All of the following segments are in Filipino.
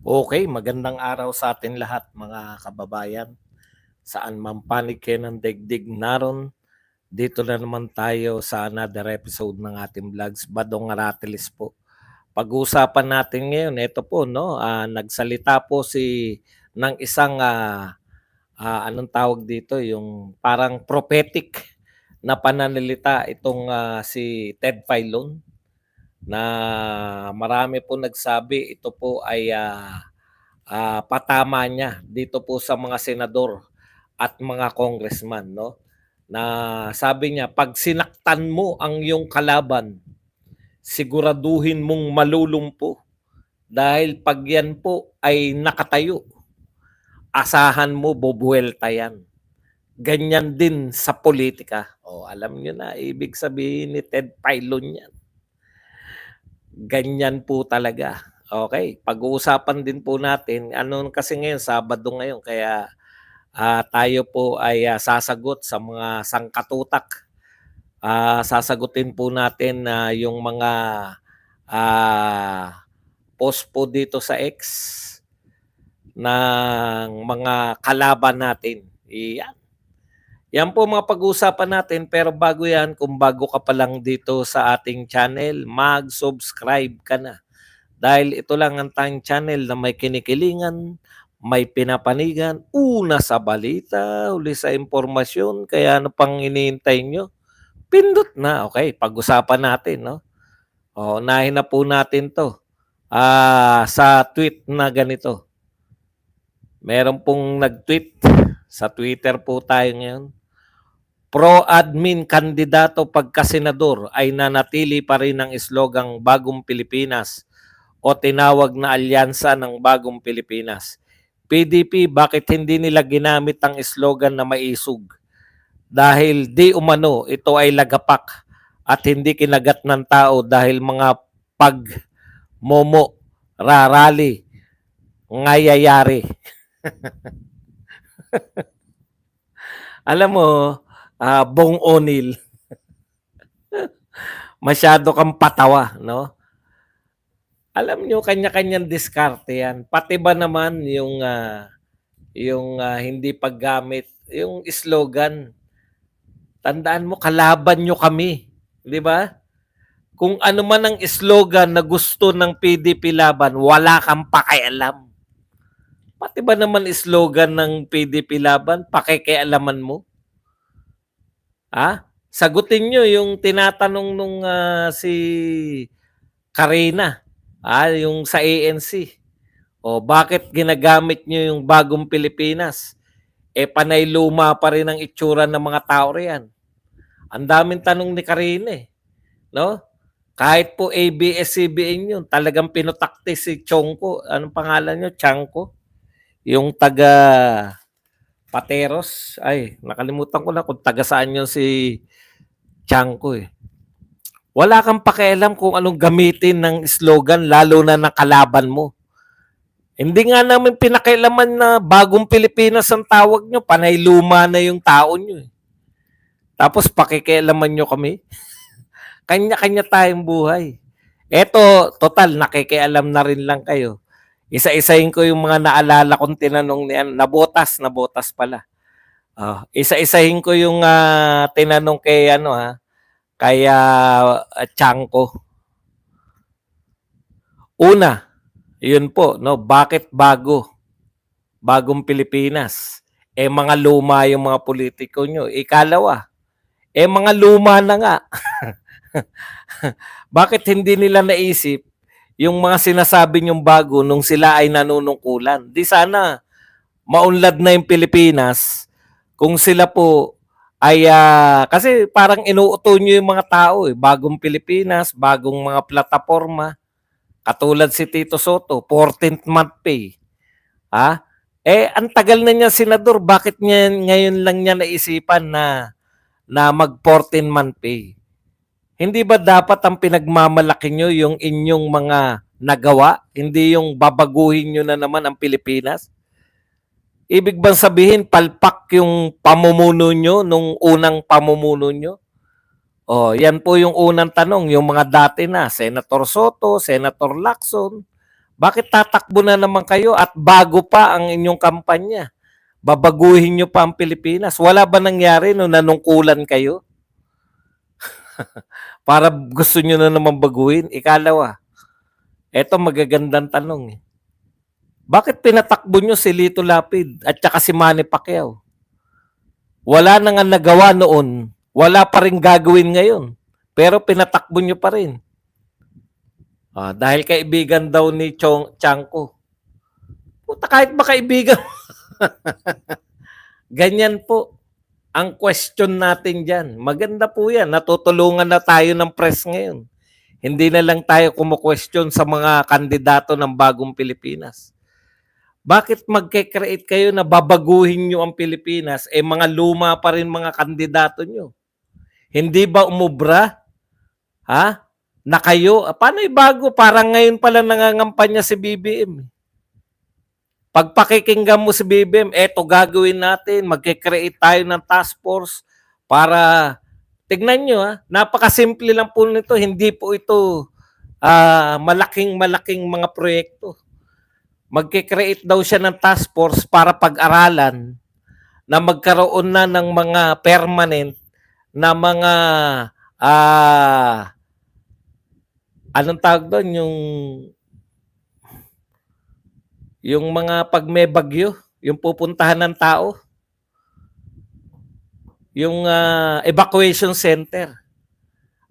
Okay, magandang araw sa atin lahat mga kababayan. Saan man panig kayo ng daigdig naron, dito na naman tayo sa another episode ng ating vlogs, Badong Aratilis po. Pag-uusapan natin ngayon, ito po, no, nagsalita po ng isang, anong tawag dito, yung parang prophetic na pananalita itong si Ted Filon na marami po nagsabi ito po ay patama niya dito po sa mga senador at mga congressman, no? Na sabi niya, pag sinaktan mo ang iyong kalaban, siguraduhin mong malulumpo dahil pag yan po ay nakatayo, asahan mo bubuelta yan. Ganyan din sa politika. O, alam niyo na, ibig sabihin ni Ted Filon yan. Ganyan po talaga. Okay, pag-uusapan din po natin, ano kasi ngayon, Sabado ngayon, kaya tayo po ay sasagot sa mga sangkatutak. Sasagutin po natin yung mga post po dito sa X ng mga kalaban natin. Iyan. Yan po mga pag-uusapan natin, pero bago yan, kung bago ka pa lang dito sa ating channel, mag-subscribe ka na. Dahil ito lang ang tayong channel na may kinikilingan, may pinapanigan, una sa balita, huli sa impormasyon, kaya ano pang iniintay nyo? Pindot na, okay, pag-usapan natin, no? O, unahin na po natin to. Sa tweet na ganito. Meron pong nag-tweet, sa Twitter po tayo ngayon, pro-admin kandidato pagkasenador ay nanatili pa rin ang slogang Bagong Pilipinas o tinawag na alyansa ng Bagong Pilipinas. PDP, bakit hindi nila ginamit ang slogan na maisog? Dahil di umano ito ay lagapak at hindi kinagat ng tao dahil mga pagmomo, rarali, ngayayari. Alam mo, Bong Onil, masyado kang patawa, no? Alam nyo, kanya-kanyang diskarte yan. Pati ba naman yung hindi paggamit, yung slogan, tandaan mo, kalaban nyo kami. Di ba? Kung ano man ang slogan na gusto ng PDP laban, wala kang pakialam. Pati ba naman slogan ng PDP laban, pakikialaman mo? Sagutin nyo yung tinatanong nung si Karina, yung sa ANC. O bakit ginagamit nyo yung Bagong Pilipinas? Panay luma pa rin ang itsura ng mga tao riyan. Ang daming tanong ni Karina no? Kahit po ABS-CBN yun, talagang pinutakti si Chongko. Anong pangalan nyo? Chanko? Yung taga Pateros. Ay, nakalimutan ko na kung taga saan yun si Chanko Wala kang pakialam kung anong gamitin ng slogan, lalo na ng kalaban mo. Hindi nga namin pinakialaman na Bagong Pilipinas ang tawag nyo. Panay luma na yung tao nyo. Tapos pakikialaman nyo kami. Kanya-kanya tayong buhay. Eto, total, nakikialam na rin lang kayo. Isa-isahin ko yung mga naalala kong tinanong niyan. Nabotas pala. Isa-isahin ko yung tinanong kay kay Chanko. Una, yun po, no, bakit Bagong Pilipinas? Mga luma yung mga politiko nyo. Ikalawa, mga luma na nga. Bakit hindi nila naisip yung mga sinasabi nyong bago nung sila ay nanunungkulan? Di sana maunlad na yung Pilipinas kung sila po ay kasi parang inuuto nyo yung mga tao Bagong Pilipinas, bagong mga plataforma. Katulad si Tito Soto, 14th month pay. Ang tagal na niya senador, bakit niya ngayon lang niya naisipan na mag 14 month pay? Hindi ba dapat ang pinagmamalaki nyo yung inyong mga nagawa? Hindi yung babaguhin nyo na naman ang Pilipinas? Ibig bang sabihin, palpak yung pamumuno nyo nung unang pamumuno nyo? Yan po yung unang tanong. Yung mga dati na, Senator Soto, Senator Lacson, Bakit tatakbo na naman kayo at bago pa ang inyong kampanya? Babaguhin nyo pa ang Pilipinas. Wala ba nangyari nung nanungkulan kayo? Para gusto nyo na naman baguhin? Ikalawa, eto magagandang tanong. Bakit pinatakbo nyo si Lito Lapid at saka si Manny Pacquiao? Wala na nga nagawa noon. Wala pa rin gagawin ngayon. Pero pinatakbo nyo pa rin. Dahil kaibigan daw ni Chanko. Puta, kahit ba kaibigan? Ganyan po ang question natin dyan. Maganda po yan. Natutulungan na tayo ng press ngayon. Hindi na lang tayo kumu-question sa mga kandidato ng bagong Pilipinas. Bakit magke-create kayo na babaguhin nyo ang Pilipinas? Mga luma pa rin mga kandidato nyo. Hindi ba umubra? Ha? Na kayo? Paano bago? Parang ngayon pala nangangampanya si BBM. Pag pakikinggan mo si BBM, eto gagawin natin, magke-create tayo ng task force para, tignan nyo napakasimple lang po nito, hindi po ito malaking mga proyekto. Magke-create daw siya ng task force para pag-aralan na magkaroon na ng mga permanent na mga anong tawag doon, yung mga pag may bagyo, yung pupuntahan ng tao, yung evacuation center.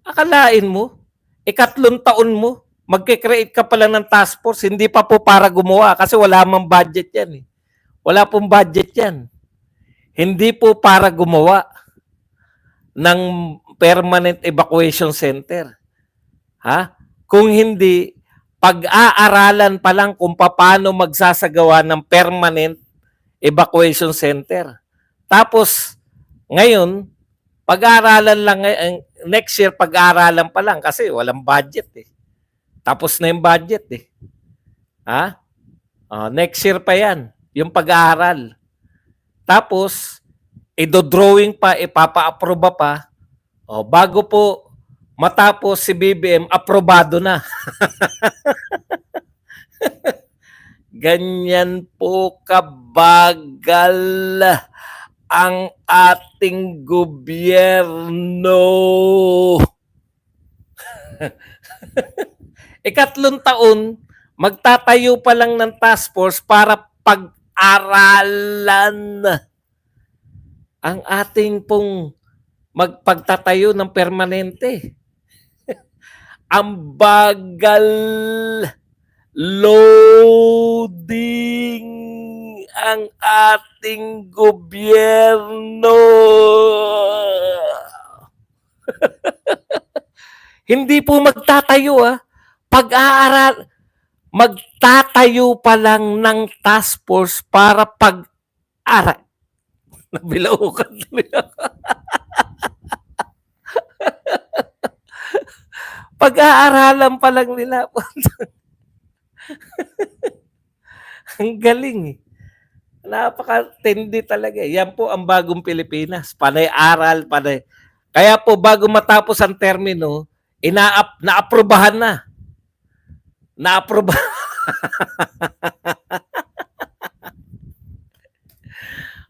Akalain mo, 3 taon mo, magke-create ka pala ng task force, hindi pa po para gumawa kasi wala mang budget yan. Wala pong budget yan. Hindi po para gumawa ng permanent evacuation center. Kung hindi, pag-aaralan pa lang kung paano magsasagawa ng permanent evacuation center. Tapos, ngayon, pag-aaralan lang, next year, pag-aaralan pa lang kasi walang budget Tapos na yung budget next year pa yan, yung pag-aaral. Tapos, ido-drawing pa, ipapa-aproba pa. Bago po matapos si BBM, aprobado na. Ganyan po kabagal ang ating gobyerno. 3 taon, magtatayo pa lang ng task force para pag-aralan ang ating pong magpagtatayo ng permanente. Ang bagal, loading ang ating gobyerno. Hindi po magtatayo pag-aaral, magtatayo pa lang ng task force para pag-aral. Nabilaukan talaga. Pag-aaralan pa lang nila. Ang galing Napakatindi talaga. Yan po ang bagong Pilipinas. Panay aral, panay. Kaya po bago matapos ang termino, naaprubahan na. Naaprubahan.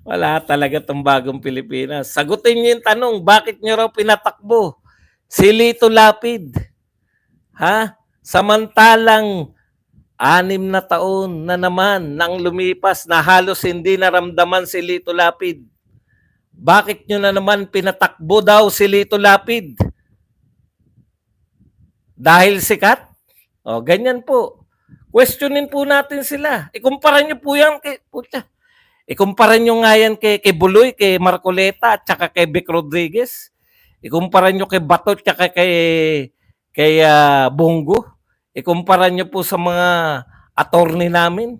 Wala talaga itong bagong Pilipinas. Sagutin niyo yung tanong, bakit niyo raw pinatakbo si Lito Lapid? Samantalang 6 na taon na naman nang lumipas na halos hindi naramdaman si Lito Lapid. Bakit nyo na naman pinatakbo daw si Lito Lapid? Dahil sikat? Ganyan po. Questionin po natin sila. Ikumpara nyo po yan kay... Ikumpara nyo nga yan kay Buloy, kay Marcoleta, at saka kay Vic Rodriguez. Ikumpara nyo kay Bato, at saka kay Bongo. Ikumpara nyo po sa mga attorney namin.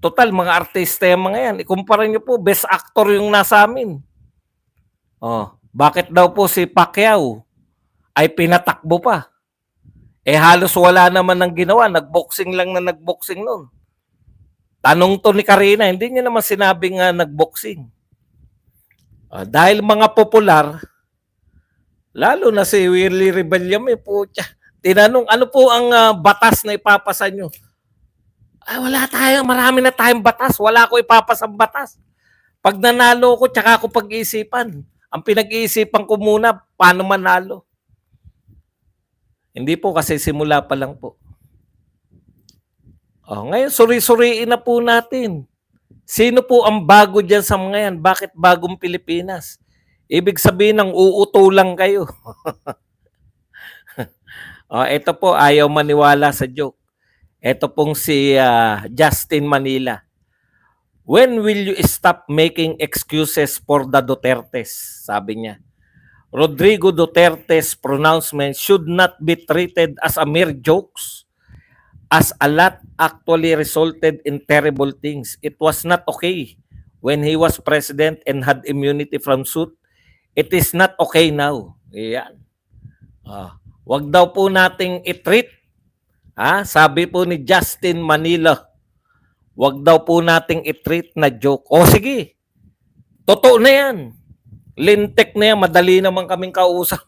Total, mga artista yung mga yan. Ikumpara nyo po, best actor yung nasa amin. Bakit daw po si Pacquiao ay pinatakbo pa? Halos wala naman ng ginawa. Nagboxing lang na nagboxing noon. Tanong to ni Karina, hindi niya naman sinabing nagboxing. Dahil mga popular, lalo na si Willie Rebellion, putya, Tinanong, ano po ang batas na ipapasa nyo? Ay, wala tayo, marami na tayong batas. Wala ko ipapasang batas. Pag nanalo ko, tsaka ako pag-iisipan. Ang pinag-iisipan ko muna, paano manalo. Hindi po kasi simula pa lang po. Ngayon, suri-suriin na po natin. Sino po ang bago dyan sa mga yan? Bakit bagong Pilipinas? Ibig sabihin ng uuto lang kayo. Ito po, ayaw maniwala sa joke. Ito pong si Justin Manila. When will you stop making excuses for the Dutertes? Sabi niya. Rodrigo Duterte's pronouncement should not be treated as a mere jokes, as a lot actually resulted in terrible things. It was not okay when he was president and had immunity from suit. It is not okay now. Yan. Wag daw po nating i-treat. Sabi po ni Justin Manila, wag daw po nating i-treat na joke. Sige, totoo na yan. Lintik na yan, madali naman kaming kausap.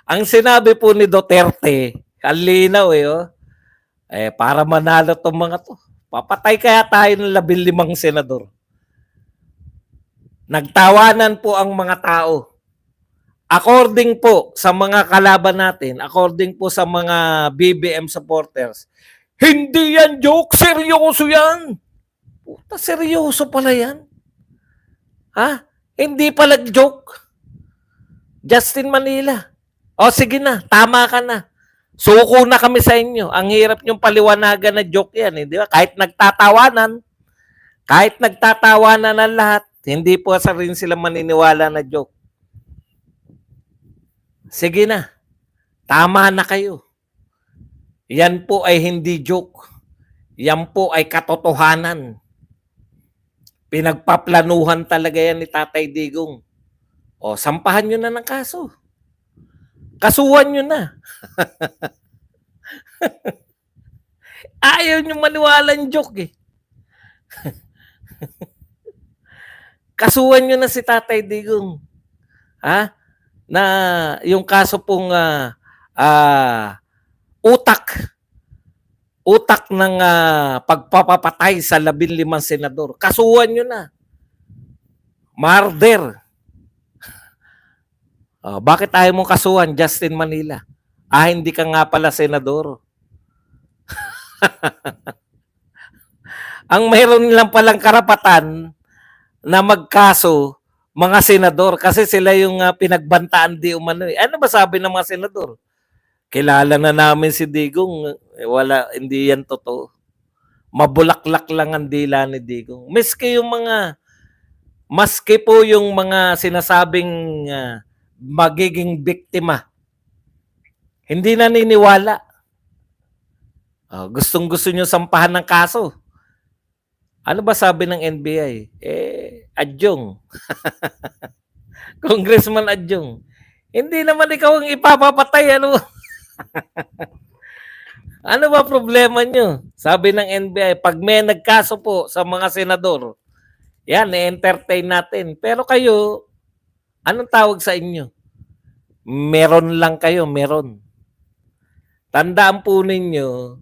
Ang sinabi po ni Duterte, ang linaw para manalo tong mga to. Papatay kaya tayo ng 15 senador. Nagtawanan po ang mga tao. According po sa mga kalaban natin, according po sa mga BBM supporters, hindi yan joke, seryoso yan. Puta, seryoso pala yan. Hindi pala joke. Justin Manila. Sige na, tama ka na. Suko na kami sa inyo. Ang hirap niyong paliwanagan na joke yan. Di ba? Kahit nagtatawanan ng lahat, hindi po sa rin sila maniniwala na joke. Sige na, tama na kayo. Yan po ay hindi joke. Yan po ay katotohanan. Pinagpaplanuhan talaga yan ni Tatay Digong. Sampahan nyo na ng kaso. Kasuhan nyo na. Ayaw nyo maniwalang joke Kasuhan nyo na si Tatay Digong. Na yung kaso pong utak ng pagpapapatay sa 15 senador. Kasuhan nyo na. Murder. Bakit ayaw mong kasuhan, Justin Manila? Hindi ka nga pala senador. Ang mayroon lang palang karapatan na magkaso mga senador kasi sila yung pinagbantaan di umano. Ano ba sabi ng mga senador? Kilala na namin si Digong. Wala, hindi yan totoo. Mabulaklak lang ang dila ni Digong. Maski po yung mga sinasabing magiging biktima, hindi naniniwala. Gustong-gusto nyo sampahan ng kaso. Ano ba sabi ng NBI? Adjong. Congressman Adjong. Hindi naman ikaw ang ipapapatay. Ano? Ano ba problema nyo? Sabi ng NBI, pag may nagkaso po sa mga senador, yan, i-entertain natin. Pero kayo, anong tawag sa inyo? Meron lang kayo, meron. Tandaan po ninyo,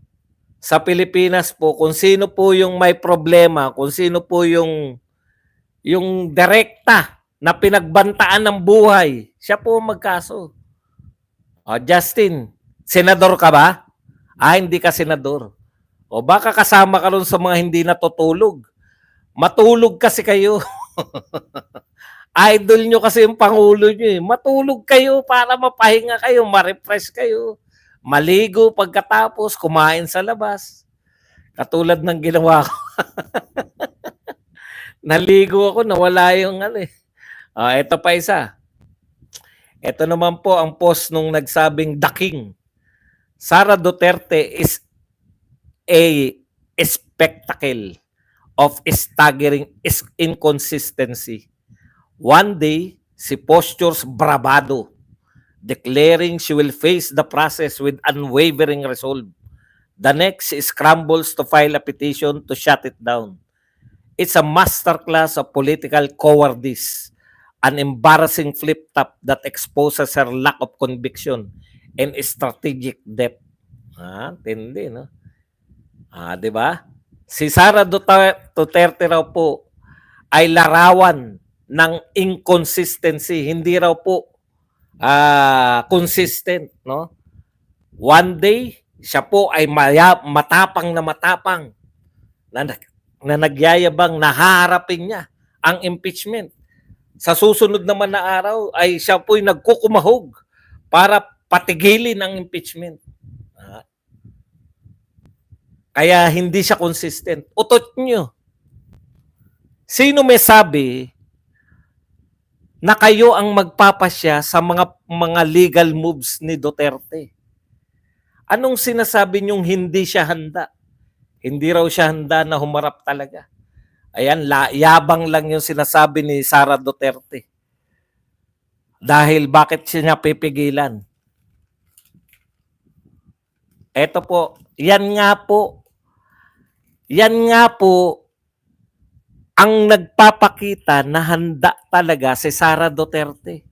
sa Pilipinas po, kung sino po yung may problema, kung sino po yung direkta na pinagbantaan ng buhay, siya po magkaso. Justin, senador ka ba? Hindi ka senador. Baka kasama ka ron sa mga hindi natutulog. Matulog kasi kayo. Idol nyo kasi yung Pangulo nyo Matulog kayo para mapahinga kayo, ma-refresh kayo. Maligo pagkatapos, kumain sa labas. Katulad ng ginawa ko. Naligo ako, nawala yung ito pa isa. Ito naman po ang post nung nagsabing The King. Sara Duterte is a spectacle of staggering inconsistency. One day, she postures bravado, declaring she will face the process with unwavering resolve. The next, she scrambles to file a petition to shut it down. It's a masterclass of political cowardice, an embarrassing flip-top that exposes her lack of conviction and strategic depth. Tindi, no? 'Di ba? Si Sara Duterte raw po ay larawan ng inconsistency, hindi raw po consistent, no? One day, siya po ay matapang na, na nagyayabang na haharapin niya ang impeachment. Sa susunod naman na araw ay siya po'y nagkukumahog para patigilin ang impeachment. Kaya hindi siya consistent. Utot nyo. Sino may sabi na kayo ang magpapasya sa mga legal moves ni Duterte? Anong sinasabi niyong hindi siya handa? Hindi raw siya handa na humarap talaga. Ayan, yabang lang yung sinasabi ni Sara Duterte. Dahil bakit siya niya pipigilan? Eto po, yan nga po ang nagpapakita na handa talaga si Sara Duterte.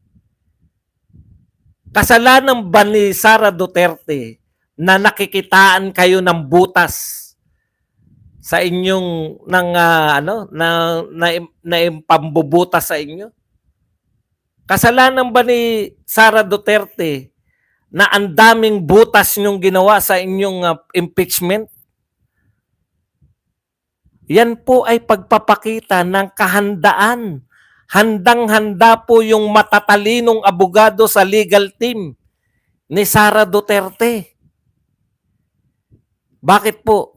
Kasalanan ba ni Sara Duterte na nakikitaan kayo ng butas sa inyong na pambubutas sa inyo? Kasalanan ba ni Sara Duterte na ang daming butas niyong ginawa sa inyong impeachment? Yan po ay pagpapakita ng kahandaan. Handang-handa po yung matatalinong abogado sa legal team ni Sara Duterte. Bakit po?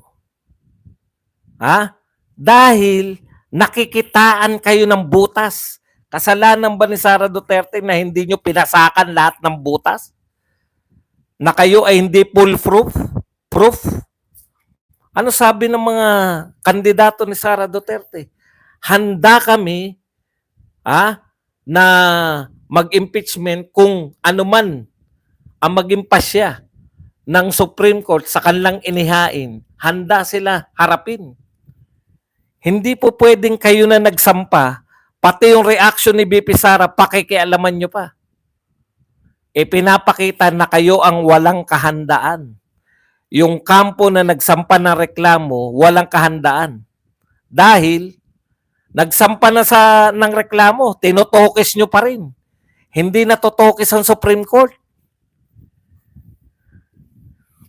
Dahil nakikitaan kayo ng butas. Kasalanan ba ni Sara Duterte na hindi nyo pinasakan lahat ng butas? Na kayo ay hindi foolproof? Proof? Ano sabi ng mga kandidato ni Sara Duterte? Handa kami na mag-impeachment kung ano man ang maging pasya ng Supreme Court sa kanilang inihain. Handa sila harapin. Hindi po pwedeng kayo na nagsampa, pati yung reaction ni BP Sara, pakikialaman nyo pa. Pinapakita na kayo ang walang kahandaan. Yung kampo na nagsampa ng reklamo, walang kahandaan. Dahil nagsampa na ng reklamo, tinutokis nyo pa rin. Hindi natutokis ang Supreme Court.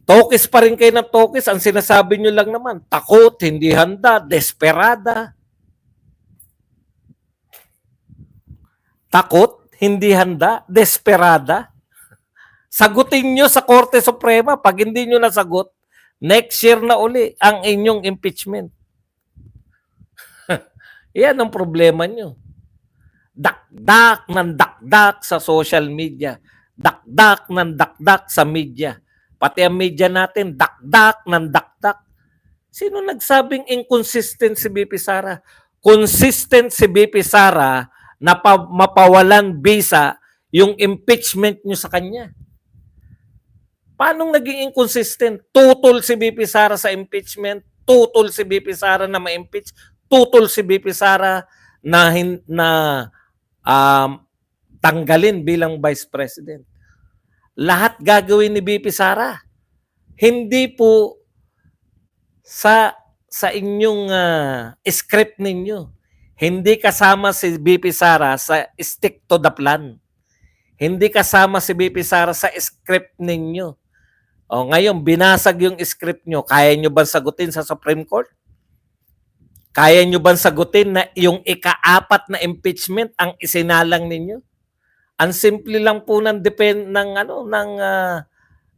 Tokis pa rin kayo ng tokis. Ang sinasabi nyo lang naman, takot, hindi handa, desperada. Takot, hindi handa, desperada. Sagutin nyo sa Korte Suprema. Pag hindi nyo nasagot, next year na uli ang inyong impeachment. Yan ang problema nyo. Dakdak ng dakdak sa social media. Dakdak ng dakdak sa media. Pati ang media natin, dakdak ng dakdak. Sino nagsabing inconsistent si BP Sara? Consistent si BP Sara na mapawalan visa yung impeachment nyo sa kanya. Paano naging inconsistent? Tutol si BP Sara sa impeachment, tutol si BP Sara na ma-impeach, tutol si BP Sara na tanggalin bilang Vice President. Lahat gagawin ni BP Sara. Hindi po sa inyong script ninyo. Hindi kasama si BP Sara sa stick to the plan. Hindi kasama si BP Sara sa script ninyo. Ngayon, binasag yung script nyo. Kaya nyo ba sagutin sa Supreme Court? Kaya nyo ba sagutin na yung ika-4 na impeachment ang isinalang ninyo? Ang simple lang po ng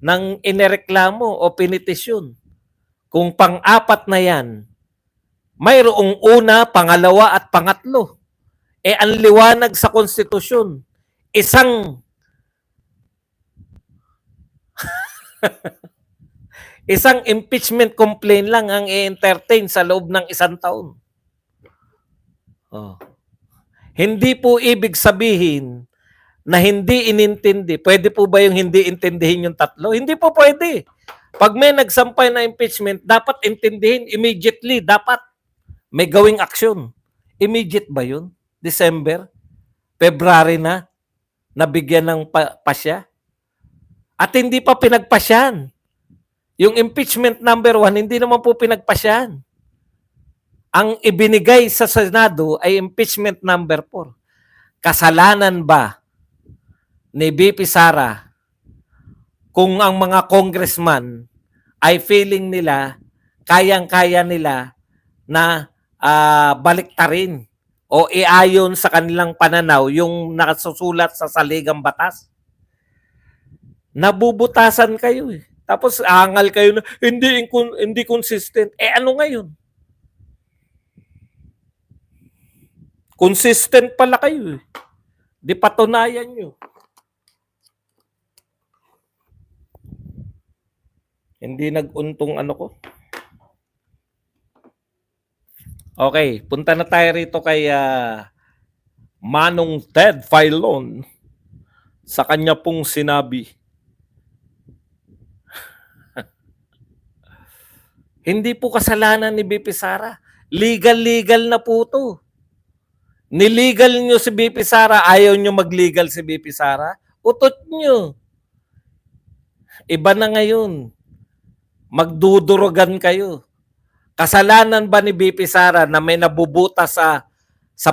ng inireklamo o pinitisyon. Kung pang-4 na yan, mayroong una, pangalawa at pangatlo. Ang liwanag sa konstitusyon, isang impeachment complaint lang ang i-entertain sa loob ng 1 taon. Hindi po ibig sabihin na hindi inintindi. Pwede po ba yung hindi intindihin yung 3? Hindi po pwede. Pag may nagsampay na impeachment, dapat intindihin immediately. Dapat may gawing aksyon. Immediate ba yun? December? February na? Nabigyan ng pasya? At hindi pa pinagpasyan. Yung impeachment number 1, hindi naman po pinagpasyan. Ang ibinigay sa Senado ay impeachment number 4. Kasalanan ba ni BP Sara kung ang mga congressman ay feeling nila, kayang-kaya nila na baliktarin o iayon sa kanilang pananaw yung nakasusulat sa saligang batas? Nabubutasan kayo eh. Tapos angal kayo na hindi consistent. Eh ano ngayon? Consistent pala kayo eh. Di patunayan nyo. Hindi nag-untong ano ko. Okay, punta na tayo rito kay Manong Ted Filon. Sa kanya pong sinabi, hindi po kasalanan ni BP Sara. Legal na po to. Nilegal nyo si BP Sara, ayaw nyo mag-legal si BP Sara, utot nyo. Iba na ngayon. Magdudurugan kayo. Kasalanan ba ni BP Sara na may nabubuta sa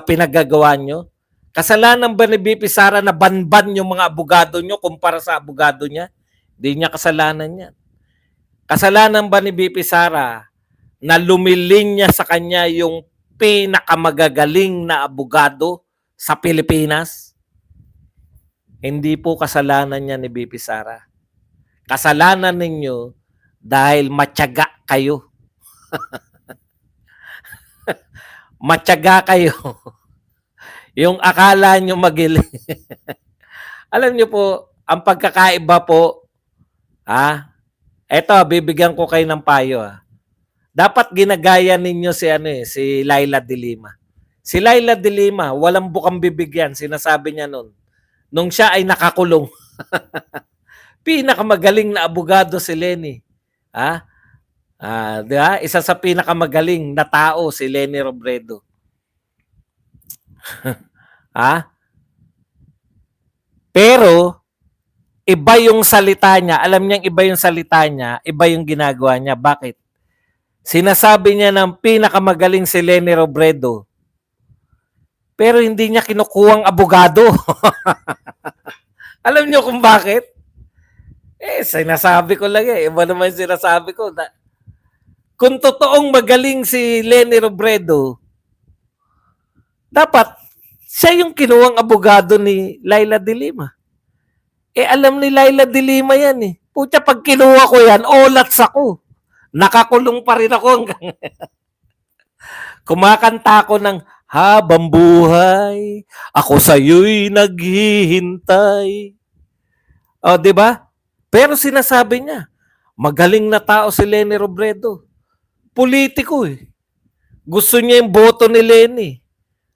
pinagagawa nyo? Kasalanan ba ni BP Sara na banban yung mga abogado nyo kumpara sa abogado niya? Hindi niya kasalanan yan. Kasalanan ba ni BP Sara na lumiling niya sa kanya yung pinakamagagaling na abogado sa Pilipinas? Hindi po kasalanan niya ni BP Sara. Kasalanan ninyo dahil matyaga kayo. Matyaga kayo. Yung akala nyo magiling. Alam nyo po, ang pagkakaiba po, eto, bibigyan ko kayo ng payo. Dapat ginagaya ninyo si Laila de Lima. Si Laila de Lima, walang bukang bibigyan, sinasabi niya noon. Nung siya ay nakakulong. Pinakamagaling na abogado si Leni. Diba? Isa sa pinakamagaling na tao si Leni Robredo. Pero iba yung salita niya. Alam niyang iba yung salita niya, iba yung ginagawa niya. Bakit? Sinasabi niya ng pinakamagaling si Leni Robredo. Pero hindi niya kinukuhang abogado. Alam niyo kung bakit? Sinasabi ko lang Iba naman yung sinasabi ko. Kung totoong magaling si Leni Robredo, dapat siya yung kinuhang abogado ni Laila de Lima. Alam ni Laila de Lima yan Pucha, pag kinuha ko yan, olats ako. Nakakulong pa rin ako hanggang kumakanta ako ng habang buhay, ako sa'yo'y naghihintay. Di ba? Pero sinasabi niya, magaling na tao si Leni Robredo. Politiko Gusto niya yung boto ni Leni.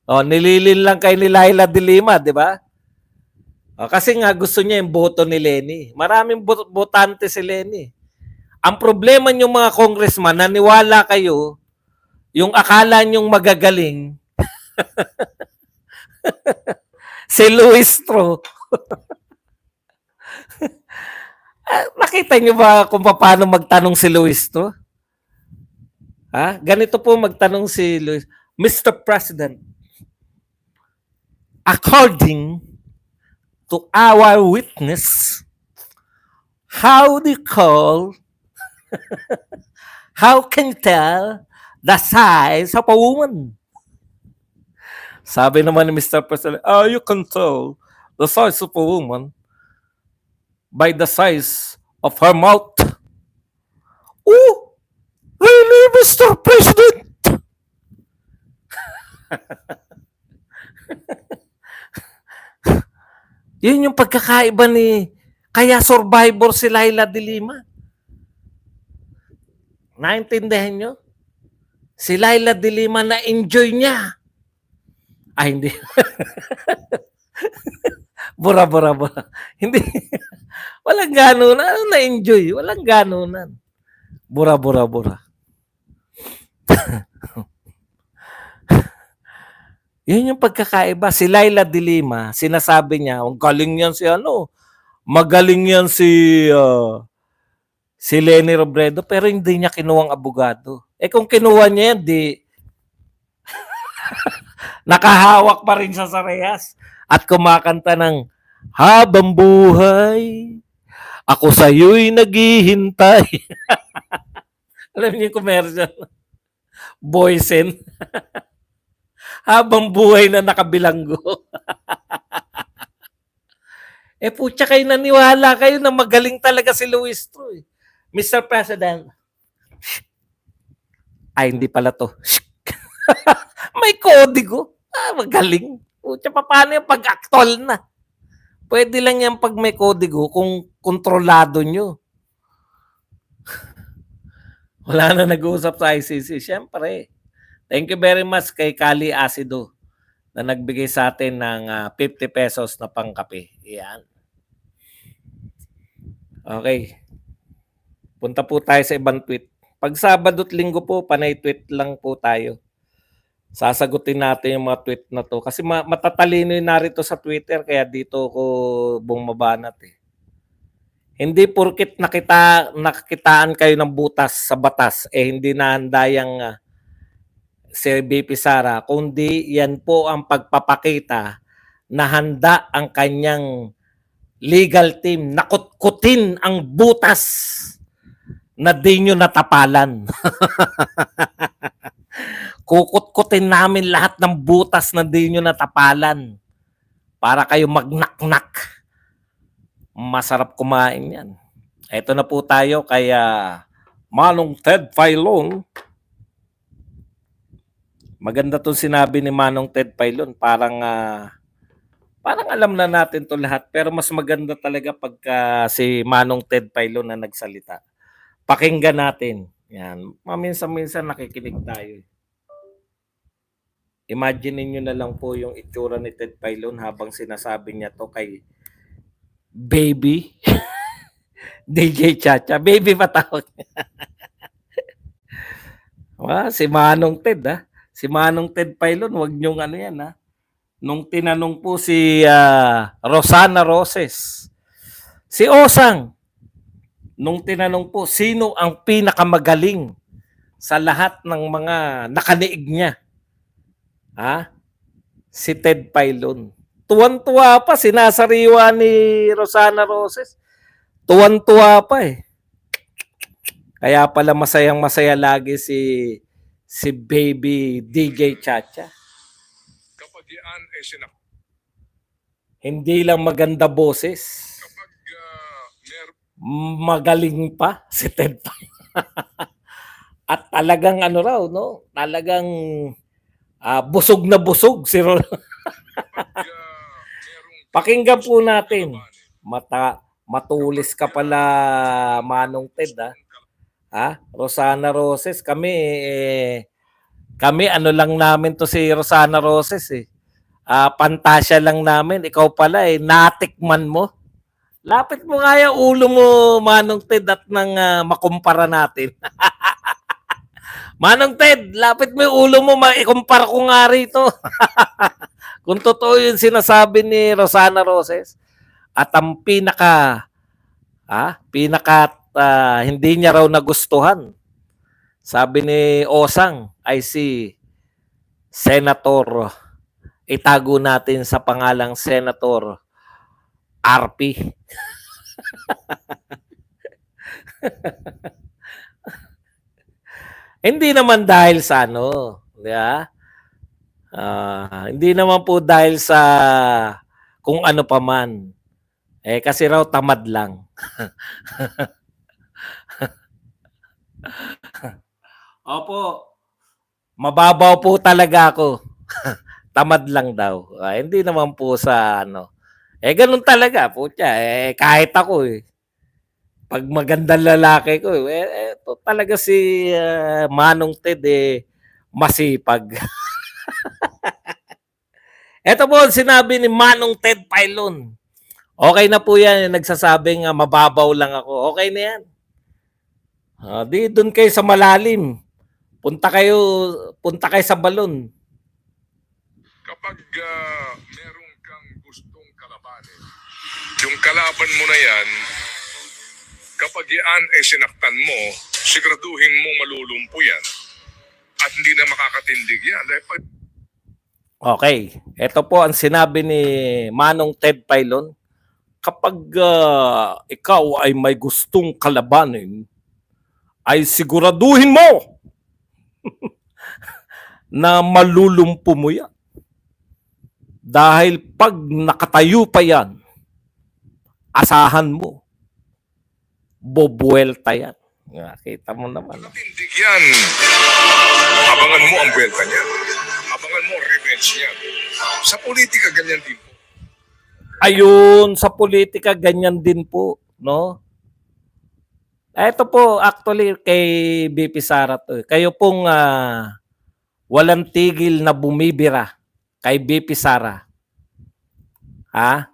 Nililin lang kay ni Laila de Lima, di ba? Kasi nga gusto niya yung boto ni Leni. Maraming botante si Leni. Ang problema niyong mga congressman, naniwala kayo, yung akala niyong magagaling, si Luis Tro. Nakita niyo ba kung paano magtanong si Luis Tro? Ganito po magtanong si Luis. Mr. President, according to our witness, how do you call, how can you tell the size of a woman? Sabi naman ni Mr. President, you can tell the size of a woman by the size of her mouth. Oh, really, Mr. President? Yun yung pagkakaiba kaya survivor si Laila de Lima. Naintindihan nyo? Si Laila de Lima na-enjoy niya. Hindi. Bura. Hindi. Walang ganunan. Ano na-enjoy? Walang ganunan. Bura. Yun yung pagkakaiba. Si Laila de Lima, sinasabi niya, ang galing yan si Magaling yan si Leni Robredo, pero hindi niya kinuwang abogado. Kung kinuha niya yan, di nakahawak pa rin siya sa rehas at kumakanta ng habang buhay, ako sa'yo'y naghihintay. Alam niyo yung commercial? Boysen. Habang buhay na nakabilanggo. Putya kayo naniwala kayo na magaling talaga si Luis Troy. Mr. President. Ay, hindi pala to. May kodigo. Magaling. Putya, paano yung pag-aktol na? Pwede lang yan pag may kodigo kung kontrolado nyo. Wala na nag-uusap sa ICC. Siyempre. Thank you very much kay Kali Acido na nagbigay sa atin ng 50 pesos na pangkape. Yan. Okay. Punta po tayo sa ibang tweet. Pag Sabado at Linggo po, panay tweet lang po tayo. Sasagutin natin yung mga tweet na to. Kasi matatalino yung narito sa Twitter, kaya dito ko bumabanat eh. Hindi porkit nakitaan kayo ng butas sa batas, hindi nahanda yung si BP Sara, kundi yan po ang pagpapakita na handa ang kanyang legal team na kutkutin ang butas na di nyo natapalan. Kukutkutin namin lahat ng butas na di nyo natapalan para kayo magnak-nak. Masarap kumain yan. Ito na po tayo kaya Manong Ted Filon. Maganda tong sinabi ni Manong Ted Filon. Parang alam na natin to lahat. Pero mas maganda talaga pagka si Manong Ted Filon na nagsalita. Pakinggan natin. Yan. Maminsan-minsan nakikinig tayo. Imagine niyo na lang po yung itsura ni Ted Filon habang sinasabi niya to kay Baby. DJ Chacha. Baby pa tawag. Si Manong Ted Si Manong Ted Filon, wag niyong ano yan Nung tinanong po si Rosana Roses, si Osang, nung tinanong po sino ang pinakamagaling sa lahat ng mga nakaniig niya, si Ted Filon. Tuwan-tuwa pa, sinasariwa ni Rosana Roses. Tuwan-tuwa pa eh. Kaya pala masayang-masaya lagi si Baby DJ Chacha. Kapag yan ay hindi lang maganda boses. Kapag magaling pa si Ted At talagang ano raw, no? Talagang busog na busog si Ron. Pakinggan po natin. Matulis ka pala, Manong Ted, Rosana Roses, kami ano lang namin to si Rosana Roses eh. Pantasya lang namin. Ikaw pala natikman mo. Lapit mo nga yung ulo mo, Manong Ted, at nang makumpara natin. Manong Ted, lapit mo yung ulo mo, maikumpara ko nga rito. Kung totoo yung sinasabi ni Rosana Roses, at ang hindi niya raw nagustuhan, sabi ni Osang, ay si Senator, itago natin sa pangalang Senator RP. Hindi naman dahil sa hindi naman po dahil sa kung ano pa man. Kasi raw tamad lang. Opo. Mababaw po talaga ako. Tamad lang daw. Hindi naman po sa ganun talaga, putya. Kahit ako pag magandang lalaki ko, ito talaga si Manong Ted masipag. Ito po sinabi ni Manong Ted Filon. Okay na po yan, nagsasabing mababaw lang ako. Okay na yan. Di doon kayo sa malalim. Punta kayo sa balon. Kapag meron kang gustong kalabanin, yung kalaban mo na yan, kapag yan ay sinaktan mo, siguraduhin mo malulumpo yan. At hindi na makakatindig yan. Dahil pag Okay. Ito po ang sinabi ni Manong Ted Filon. Kapag ikaw ay may gustong kalabanin, ay siguraduhin mo na malulumpo mo yan. Dahil pag nakatayo pa yan, asahan mo, bobuelta yan. Nakita mo naman. tindig yan, abangan mo ang buwelta niya. Abangan mo ang revenge niya. Sa politika, ganyan din po. Ayun, sa politika, ganyan din po. No? Ito po, actually, kay BP Sara to. Kayo pong walang tigil na bumibira kay BP Sara. Ha?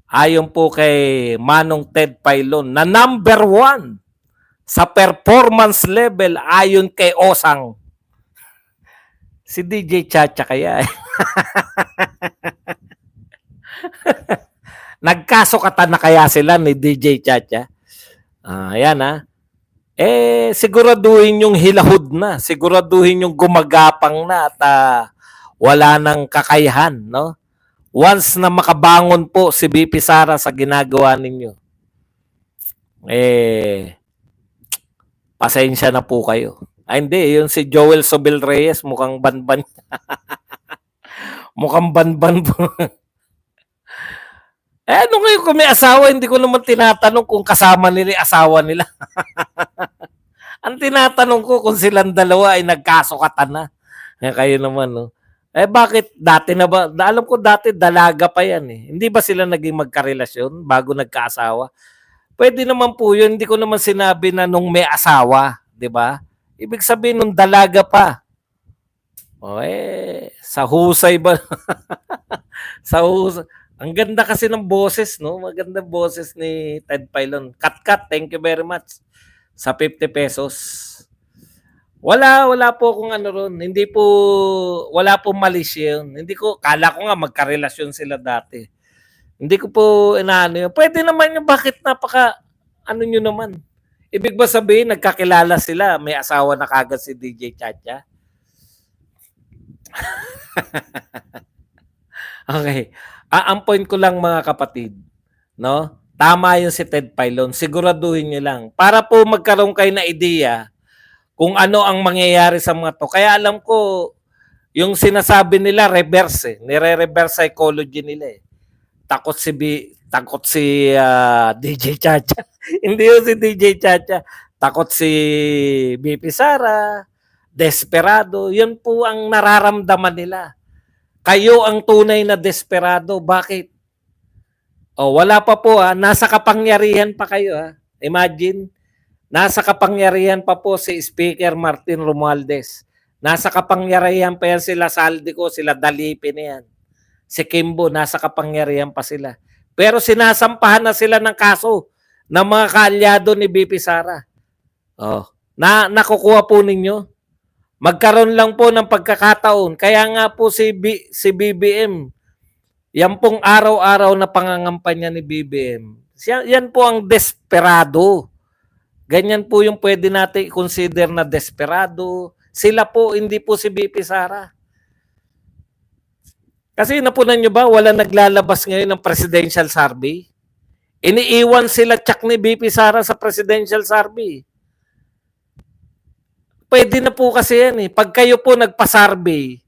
Ayon po kay Manong Ted Filon na number 1 sa performance level ayon kay Osang. Si DJ Chacha kaya eh. Nagkasukatan na kaya sila ni DJ Chacha? Ayan ha. Siguraduhin yung hilahod na. Siguraduhin yung gumagapang na at wala nang kakayahan, no? Once na makabangon po si BP Sara sa ginagawa ninyo, pasensya na po kayo. Hindi, yun si Joel Sobel Reyes, mukhang banban. Mukhang banban po. Ano ngayon kung may asawa, hindi ko naman tinatanong kung kasama nila yung asawa nila. Ang tinatanong ko kung silang dalawa ay nagkasukatan na. Kayo naman, no? Bakit dati na ba? Alam ko dati dalaga pa yan eh. Hindi ba sila naging magkarelasyon bago nagkaasawa? Pwede naman po yun. Hindi ko naman sinabi na nung may asawa. Di ba? Ibig sabihin nung dalaga pa. Sa husay ba? Sa husay. Ang ganda kasi ng boses, no? Magandang boses ni Ted Filon. Kat, thank you very much. Sa 50 pesos. Wala po kung ano ron. Hindi po, wala po malis yun. Hindi ko, kala ko nga magkarelasyon sila dati. Hindi ko po inaano yun. Pwede naman yung bakit ano nyo naman. Ibig ba sabihin, nagkakilala sila, may asawa na kagad si DJ Chacha? Okay. Ang point ko lang mga kapatid, no? Tama yung si Ted Filon. Siguraduhin nyo lang. Para po magkaroon kayo na ideya kung ano ang mangyayari sa mga to. Kaya alam ko, yung sinasabi nila reverse eh. Nire-reverse psychology nila eh. Takot si DJ Chacha. Hindi yun si DJ Chacha. Takot si BP Sara. Desperado. Yun po ang nararamdaman nila. Kayo ang tunay na desperado. Bakit? Wala pa po ha. Nasa kapangyarihan pa kayo ha. Imagine. Nasa kapangyarihan pa po si Speaker Martin Romualdez. Nasa kapangyarihan pa yan sila Saldico, sila Dalipi na yan. Si Kimbo, nasa kapangyarihan pa sila. Pero sinasampahan na sila ng kaso ng mga kaalyado ni BP Sara. Nakukuha po ninyo. Magkaroon lang po ng pagkakataon. Kaya nga po si BBM, yan pong araw-araw na pangangampanya ni BBM. Yan po ang desperado. Ganyan po yung pwede natin i-consider na desperado. Sila po, hindi po si BP Sara. Kasi napunan nyo ba, wala naglalabas ngayon ng presidential survey? Iniiwan sila tsak ni BP Sara sa presidential survey. Pwede na po kasi yan eh. Pag kayo po nagpa-survey,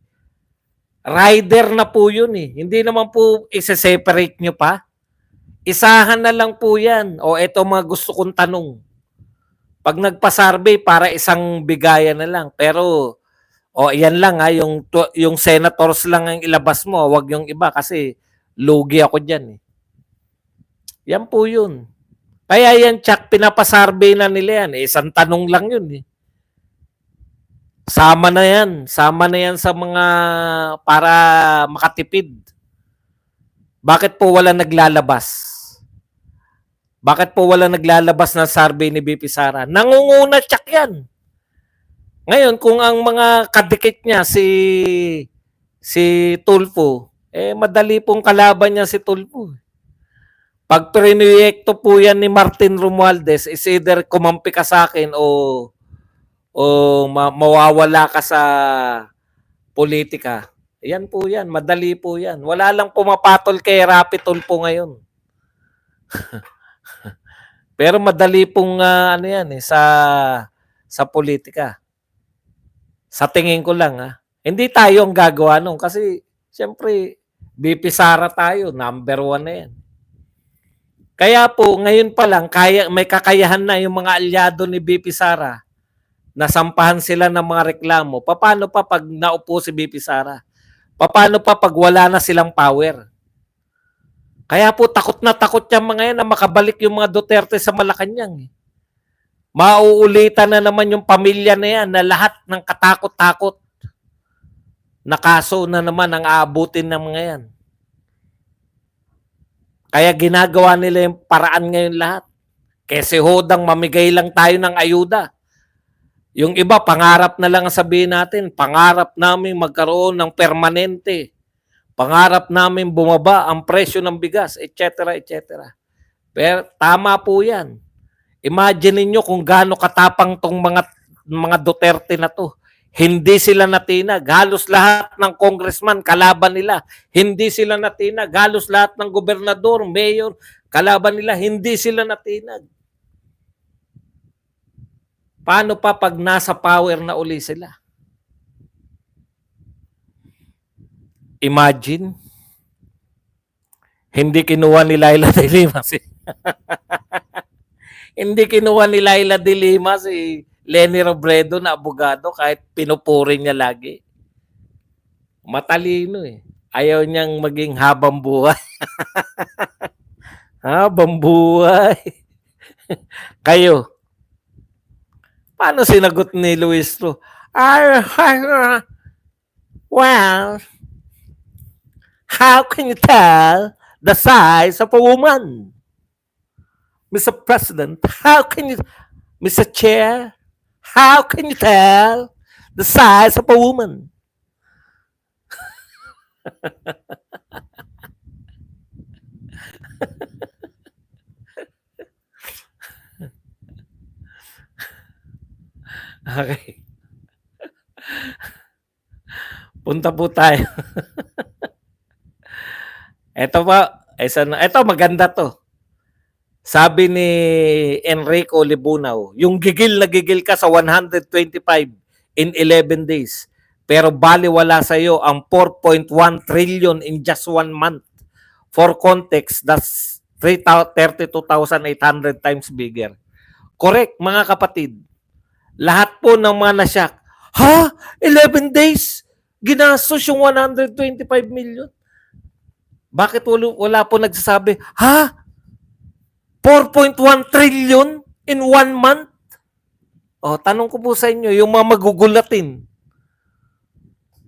rider na po yun eh. Hindi naman po isa-separate nyo pa. Isahan na lang po yan. Eto mga gusto kong tanong. Pag nagpa-survey, para isang bigayan na lang. Pero, yan lang ha, yung senators lang ang ilabas mo. Huwag yung iba kasi lugi ako dyan eh. Yan po yun. Kaya yan, tsak, pinapa-survey na nila yan. Isang tanong lang yun eh. Sama na yan sa mga para makatipid. Bakit po wala naglalabas? Bakit po wala naglalabas ng survey ni BP Sara? Nangunguna tsak yan. Ngayon, kung ang mga kadikit niya si Tulfo, madali pong kalaban niya si Tulfo. Pag priniyekto po yan ni Martin Romualdez, is either kumampi ka sa akin o mawawala ka sa politika. Yan po yan, madali po yan. Wala lang pumapatol kay Rapitol po ngayon. Pero madali pong ano yan sa politika. Sa tingin ko lang Hindi tayo ang gagawa nun kasi siyempre BP Sara tayo, number 1 na yan. Kaya po ngayon pa lang may kakayahan na yung mga alyado ni BP Sara na sampahan sila ng mga reklamo. Paano pa pag naupo si BP Sara? Paano pa pag wala na silang power? Kaya po takot na takot yung mga yan na makabalik yung mga Duterte sa Malacanang. Mauulitan na naman yung pamilya na yan na lahat ng katakot-takot na kaso na naman ang aabutin ng mga yan. Kaya ginagawa nila yung paraan ngayon lahat. Kasi hodang mamigay lang tayo ng ayuda. Yung iba, pangarap na lang sabihin natin, pangarap namin magkaroon ng permanente. Pangarap namin bumaba ang presyo ng bigas, etc. etc. Pero tama po yan. Imagine niyo kung gaano katapang tong mga Duterte na to. Hindi sila natinag. Halos lahat ng congressman kalaban nila. Hindi sila natinag. Halos lahat ng gobernador, mayor, kalaban nila. Hindi sila natinag. Paano pa pag nasa power na uli sila? Imagine. Hindi kinuha ni Laila de Lima Hindi kinuha ni Laila de Lima si Leni Robredo na abogado kahit pinupuri niya lagi. Matalino Ayaw niyang maging habang buhay. Habang buhay. Kayo, paano sinagot ni Luis Ro? Well, how can you tell the size of a woman? Mr. President, how can you, Mr. Chair, how can you tell the size of a woman? Okay. Punta po tayo. Ito maganda to. Sabi ni Enrico Libunaw, yung gigil na gigil ka sa 125 in 11 days, pero baliwala sa iyo ang 4.1 trillion in just 1 month. For context, that's 32,800 times bigger. Correct, mga kapatid. Lahat po ng mga nasyak, 11 days? Ginastos yung 125 million? Bakit wala po nagsasabi, 4.1 trillion in 1 month? Tanong ko po sa inyo, yung mga magugulatin,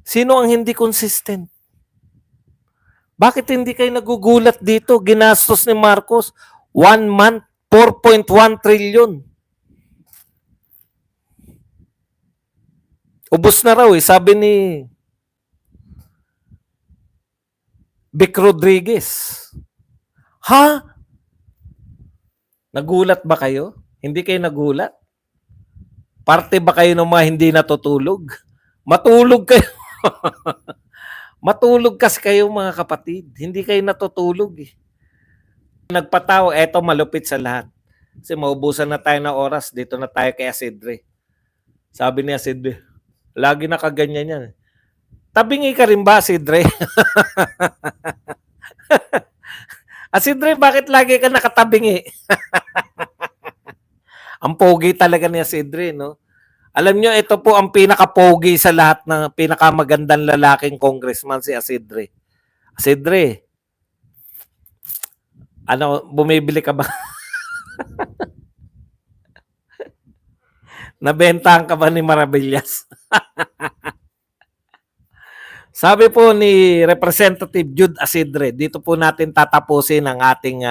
sino ang hindi consistent? Bakit hindi kayo nagugulat dito? Ginastos ni Marcos, 1 month, 4.1 trillion. Ubus na raw sabi ni Vic Rodriguez. Nagulat ba kayo? Hindi kayo nagulat? Parte ba kayo ng mga hindi natutulog? Matulog kayo. Matulog kasi kayo mga kapatid. Hindi kayo natutulog Nagpataw, eto malupit sa lahat. Kasi maubusan na tayo ng oras. Dito na tayo kay Asidre. Sabi ni Asidre, lagi nakaganyan yan. Tabingi ka rin ba, Asidre? Asidre, bakit lagi ka nakatabingi? Ang pogi talaga ni Asidre, no? Alam nyo, ito po ang pinaka-pogi sa lahat ng pinakamagandang lalaking congressman, si Asidre. Asidre, bumibili ka ba? Nabentahan ka ba ni Maravillas? Sabi po ni Representative Jude Asidre, dito po natin tatapusin ang ating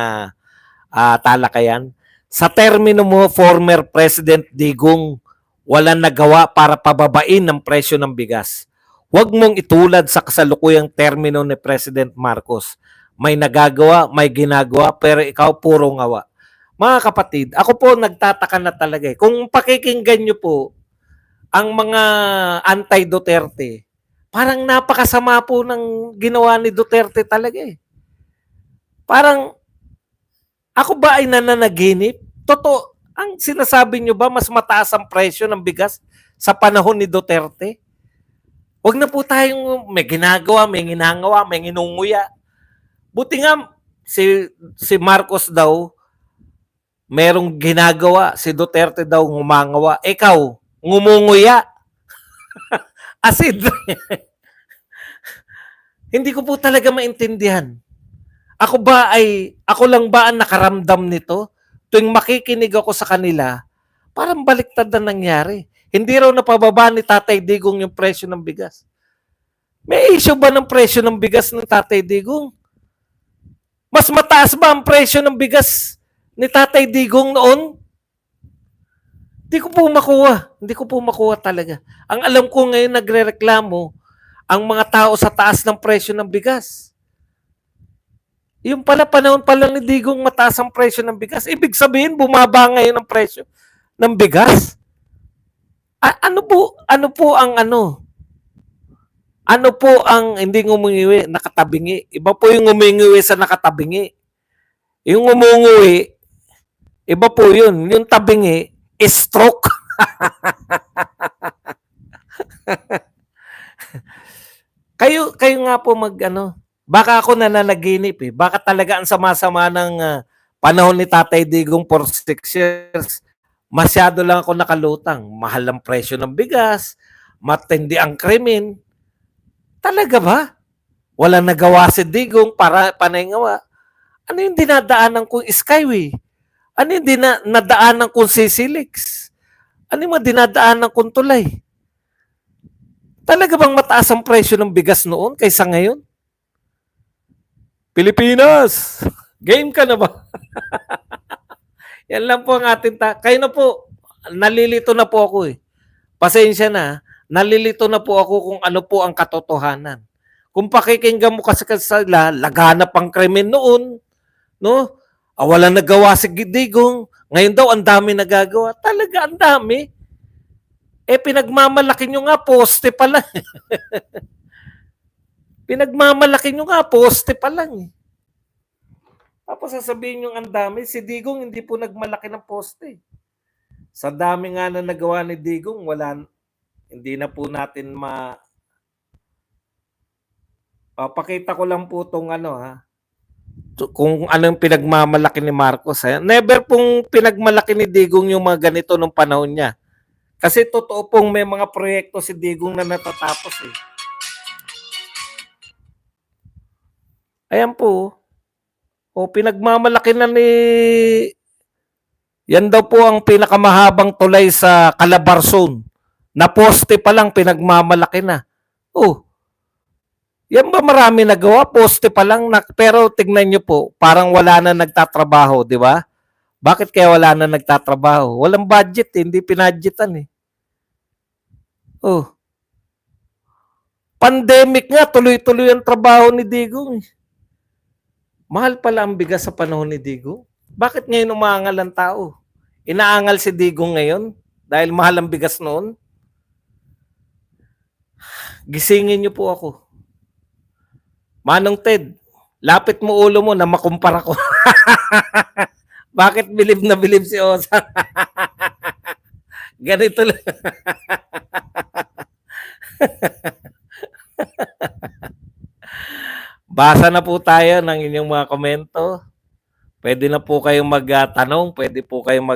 talakayan. Sa termino mo, former President Digong, walang nagawa para pababain ang presyo ng bigas. Huwag mong itulad sa kasalukuyang termino ni President Marcos. may nagagawa, may ginagawa, pero ikaw puro ngawa. Mga kapatid, ako po nagtataka na talaga eh. Kung pakikinggan nyo po ang mga anti-Duterte, parang napakasama po ng ginawa ni Duterte talaga eh. Parang, ako ba ay nananaginip? Totoo, ang sinasabi nyo ba mas mataas ang presyo ng bigas sa panahon ni Duterte? Huwag na po tayong may ginagawa, may ginangawa, may ginunguya. Buti nga, si Marcos daw, merong ginagawa, si Duterte daw ngumangawa. Ikaw, ngumunguya. Asid. Hindi ko po talaga maintindihan. Ako lang ba ang nakaramdam nito? Tuwing makikinig ako sa kanila, parang baliktad na nangyari. Hindi raw napababa ni Tatay Digong yung presyo ng bigas. May issue ba ng presyo ng bigas ng Tatay Digong? Mas mataas ba ang presyo ng bigas ni Tatay Digong noon? Hindi ko po makuha. Hindi ko po makuha talaga. Ang alam ko ngayon nagrereklamo ang mga tao sa taas ng presyo ng bigas. Yung pala panahon pa lang ni Digong mataas ang presyo ng bigas. Ibig sabihin, bumaba ngayon ang presyo ng bigas. Ano po ang ano? Ano po ang hindi ngumungiwi, nakatabingi? Iba po yung ngumungiwi sa nakatabingi. Yung ngumungiwi, iba po yun. Yung tabingi, stroke. kayo nga po baka ako nananaginip eh. Baka talaga ang sama-sama ng panahon ni Tatay Digong for 6 years. Masyado lang ako nakalutang. Mahal ang presyo ng bigas, matindi ang krimen. Talaga ba? Wala nagawa si Digong para panayngawa. Ano yung dinadaanan kong Skyway? Ano yung dinadaanan kong Sisilix? Ano yung dinadaanan kong tulay? Talaga bang mataas ang presyo ng bigas noon kaysa ngayon? Pilipinas! Game ka na ba? Yan lang po ang ating kayo na po, nalilito na po ako eh. Pasensya na, nalilito na po ako kung ano po ang katotohanan. Kung pakikinggan mo kasi sila, laganap ang krimen noon, no? Wala nagawa si Digong, ngayon daw ang dami nagagawa. Talaga ang dami. Pinagmamalaki nyo nga, poste pa lang. Pinagmamalaki nyo nga, poste pa lang. Tapos sasabihin nyo ang dami, si Digong hindi po nagmalaki ng poste. Sa dami nga na nagawa ni Digong, hindi na po natin pakita ko lang po itong kung ano yung pinagmamalaki ni Marcos. Never pong pinagmalaki ni Digong yung mga ganito nung panahon niya. Kasi totoo pong may mga proyekto si Digong na natatapos eh. Ayan po. Pinagmamalaki na yan daw po ang pinakamahabang tulay sa Calabarzon. Na poste pa lang pinagmamalaki na. Yan ba marami nagawa? Poste pa lang. Pero tignan nyo po, parang wala na nagtatrabaho, di ba? Bakit kaya wala na nagtatrabaho? Walang budget eh, hindi pinadgetan eh. Pandemic nga, tuloy-tuloy ang trabaho ni Digong eh. Mahal pala ang bigas sa panahon ni Digong. Bakit ngayon umaangal ang tao? Inaangal si Digong ngayon dahil mahal ang bigas noon? Gisingin niyo po ako. Manong Ted, lapit mo ulo mo na makumpara ko. Bakit bilib na bilib si Osang? Ganito lang. Basa na po tayo ng inyong mga komento. Pwede na po kayong magtanong, pwede po kayong